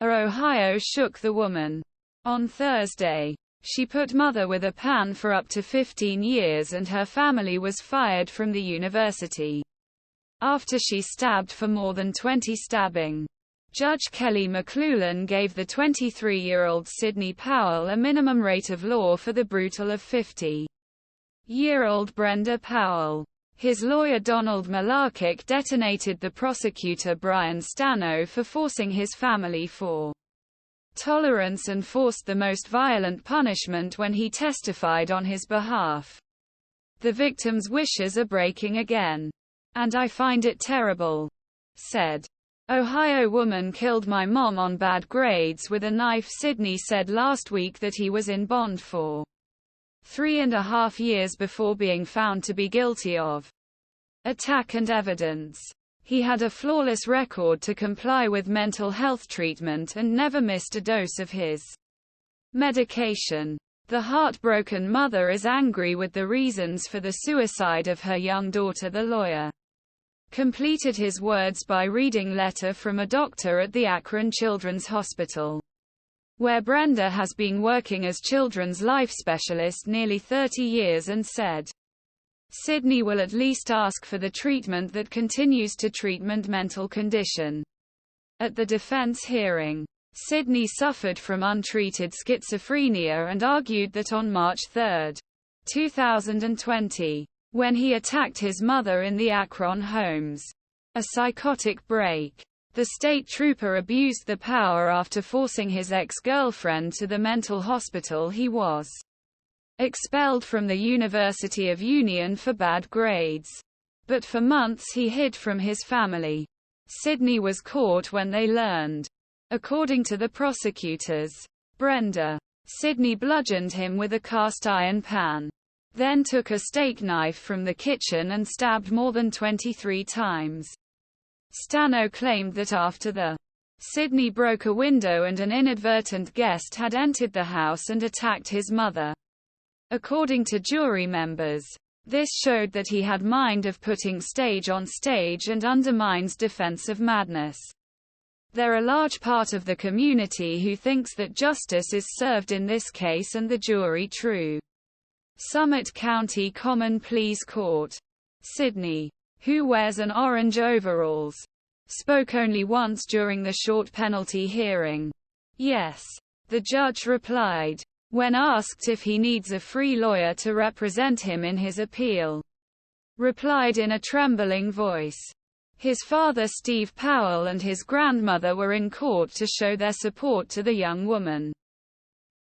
Ohio shook the woman. On Thursday, she put mother with a pan for up to 15 years and her family was fired from the university after she stabbed for more than 20 stabbing. Judge Kelly McLughlin gave the 23-year-old Sydney Powell a minimum rate of law for the brutal of 50-year-old Brenda Powell. His lawyer Donald Malarkik detonated the prosecutor Brian Stano for forcing his family for tolerance and forced the most violent punishment when he testified on his behalf. The victim's wishes are breaking again. And I find it terrible, said. Ohio woman killed my mom on bad grades with a knife. Sydney said last week that he was in bond for 3.5 years before being found to be guilty of attack and evidence. He had a flawless record to comply with mental health treatment and never missed a dose of his medication. The heartbroken mother is angry with the reasons for the suicide of her young daughter. The lawyer completed his words by reading letter from a doctor at the Akron Children's Hospital, where Brenda has been working as children's life specialist nearly 30 years, and said, Sydney will at least ask for the treatment that continues to treatment mental condition. At the defense hearing, Sydney suffered from untreated schizophrenia and argued that on March 3, 2020, when he attacked his mother in the Akron homes, a psychotic break, the state trooper abused the power after forcing his ex-girlfriend to the mental hospital. He was expelled from the University of Union for bad grades. But for months he hid from his family. Sydney was caught when they learned. According to the prosecutors, Brenda, Sydney bludgeoned him with a cast iron pan, then took a steak knife from the kitchen and stabbed more than 23 times. Stano claimed that after the Sydney broke a window and an inadvertent guest had entered the house and attacked his mother. According to jury members, this showed that he had mind of putting stage on stage and undermines defense of madness. There are a large part of the community who thinks that justice is served in this case and the jury true. Summit County Common Pleas Court. Sydney, who wears an orange overalls, spoke only once during the short penalty hearing. Yes, the judge replied, when asked if he needs a free lawyer to represent him in his appeal. Replied in a trembling voice. His father Steve Powell and his grandmother were in court to show their support to the young woman.